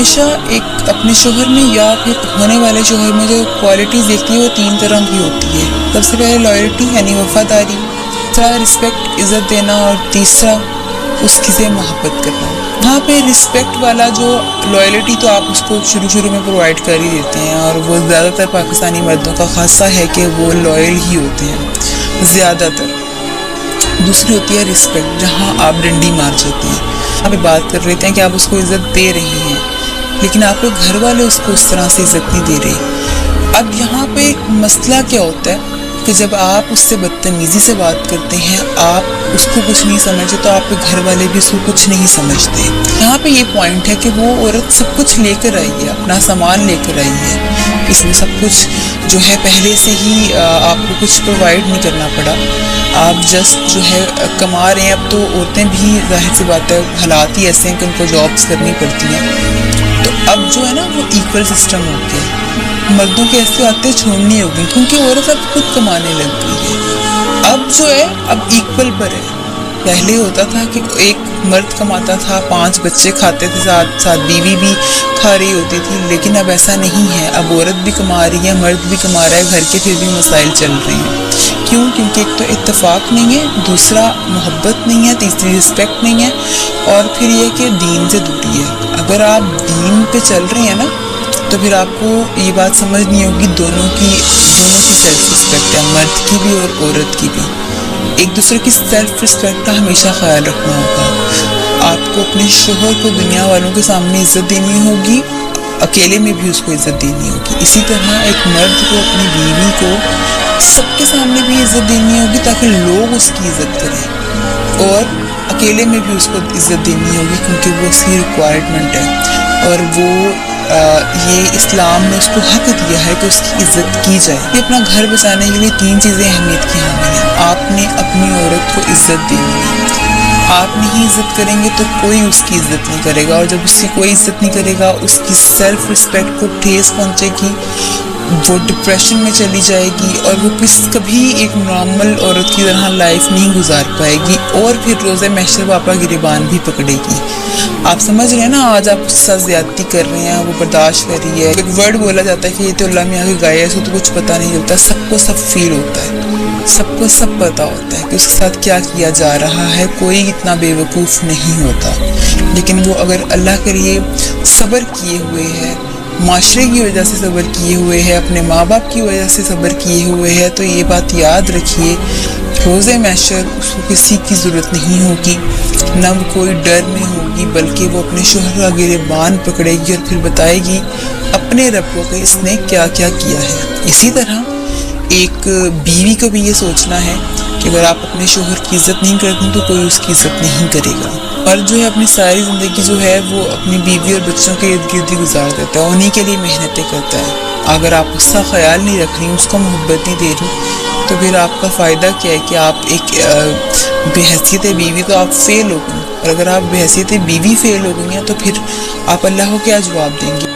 ہمیشہ ایک اپنے شوہر میں یا پھر ہونے والے شوہر میں جو کوالٹیز دیکھتی ہے وہ 3 طرح کی ہوتی ہے. سب سے پہلے لائلٹی یعنی وفاداری، دوسرا رسپیکٹ عزت دینا، اور تیسرا اس کی سے محبت کرنا. یہاں پہ رسپیکٹ والا جو لائلٹی تو آپ اس کو شروع میں پرووائڈ کر ہی دیتے ہیں، اور وہ زیادہ تر پاکستانی مردوں کا خاصہ ہے کہ وہ لائل ہی ہوتے ہیں زیادہ تر. دوسری ہوتی ہے رسپیکٹ، جہاں آپ ڈنڈی مار جاتے ہیں. یہاں پہ بات کر رہے ہیں کہ آپ اس کو عزت دے رہے ہیں لیکن آپ کے گھر والے اس کو اس طرح سے عزت نہیں دے رہے. اب یہاں پہ مسئلہ کیا ہوتا ہے کہ جب آپ اس سے بدتمیزی سے بات کرتے ہیں، آپ اس کو کچھ نہیں سمجھتے تو آپ کے گھر والے بھی اس کو کچھ نہیں سمجھتے. یہاں پہ یہ پوائنٹ ہے کہ وہ عورت سب کچھ لے کر آئی ہے، اپنا سامان لے کر آئی ہے، اس میں سب کچھ جو ہے پہلے سے ہی آپ کو کچھ پرووائڈ نہیں کرنا پڑا. آپ جسٹ جو ہے کما رہے ہیں. اب تو عورتیں بھی ظاہر سی بات ہے حالات ہی ایسے ہیں کہ ان کو جابس کرنی پڑتی ہیں، تو اب جو ہے نا وہ ایکول سسٹم ہو گیا. مردوں کی ایسی باتیں چھوڑنی ہوگی کیونکہ عورت اب خود کمانے لگ گئی ہے. اب جو ہے اب ایکول پر ہے. پہلے ہوتا تھا کہ ایک مرد کماتا تھا، 5 بچے کھاتے تھے، ساتھ بیوی بھی کھا رہی ہوتی تھی، لیکن اب ایسا نہیں ہے. اب عورت بھی کما رہی ہے، مرد بھی کما رہا ہے، گھر کے پھر بھی مسائل چل رہے ہیں. کیوں؟ کیونکہ ایک تو اتفاق نہیں ہے، دوسرا محبت نہیں ہے، تیسری رسپیکٹ نہیں ہے، اور پھر یہ کہ دین سے دوری ہے. اگر آپ دین پہ چل رہے ہیں نا تو پھر آپ کو یہ بات سمجھنی ہوگی دونوں کی سیلف رسپیکٹ ہے، مرد کی بھی اور عورت کی بھی. ایک دوسرے کی سیلف رسپیکٹ کا ہمیشہ خیال رکھنا ہوگا. آپ کو اپنے شوہر کو دنیا والوں کے سامنے عزت دینی ہوگی، اکیلے میں بھی اس کو عزت دینی ہوگی. اسی طرح ایک مرد کو اپنی بیوی کو سب کے سامنے بھی عزت دینی ہوگی تاکہ لوگ اس کی عزت کریں، اور اکیلے میں بھی اس کو عزت دینی ہوگی کیونکہ وہ اس کی ریکوائرمنٹ ہے، اور وہ یہ اسلام نے اس کو حق دیا ہے کہ اس کی عزت کی جائے. یہ اپنا گھر بچانے کے لیے 3 چیزیں اہمیت کی حامل ہیں. آپ نے اپنی عورت کو عزت دینی ہے. آپ نہیں عزت کریں گے تو کوئی اس کی عزت نہیں کرے گا، اور جب اس کی کوئی عزت نہیں کرے گا اس کی سیلف رسپیکٹ کو ٹھیس پہنچے گی، وہ ڈپریشن میں چلی جائے گی، اور وہ کبھی ایک نارمل عورت کی طرح لائف نہیں گزار پائے گی، اور پھر روزے محشر پاپا گریبان بھی پکڑے گی. آپ سمجھ رہے ہیں نا، آج آپ اس کے ساتھ زیادتی کر رہے ہیں، وہ برداشت کر رہی ہے. ایک ورڈ بولا جاتا ہے کہ یہ تو اللہ میاں کی گائے ہے، اس کو تو کچھ پتہ نہیں چلتا. سب کو سب فیل ہوتا ہے، سب کو سب پتہ ہوتا ہے کہ اس کے ساتھ کیا کیا جا رہا ہے. کوئی اتنا بے وقوف نہیں ہوتا. لیکن وہ اگر اللہ کے لیے صبر کیے ہوئے ہے، معاشرے کی وجہ سے صبر کیے ہوئے ہے، اپنے ماں باپ کی وجہ سے صبر کیے ہوئے ہے، تو یہ بات یاد رکھیے، روز محشر اس کو کسی کی ضرورت نہیں ہوگی، نہ وہ کوئی ڈر میں ہوگی، بلکہ وہ اپنے شوہر کا گریبان پکڑے گی اور پھر بتائے گی اپنے رب کو کہ اس نے کیا کیا کیا ہے. اسی طرح ایک بیوی کو بھی یہ سوچنا ہے کہ اگر آپ اپنے شوہر کی عزت نہیں کرتے تو کوئی اس کی عزت نہیں کرے گا، اور جو ہے اپنی ساری زندگی جو ہے وہ اپنی بیوی اور بچوں کے ارد گرد ہی گزار دیتا ہے، انہی کے لیے محنتیں کرتا ہے. اگر آپ اس کا خیال نہیں رکھ رہی، اس کو محبت نہیں دے رہی، تو پھر آپ کا فائدہ کیا ہے کہ آپ ایک بحیثیت بیوی تو آپ فیل ہو گئی. اور اگر آپ بحیثیت بیوی فیل ہو گئی ہیں تو پھر آپ اللہ کو کیا جواب دیں گے؟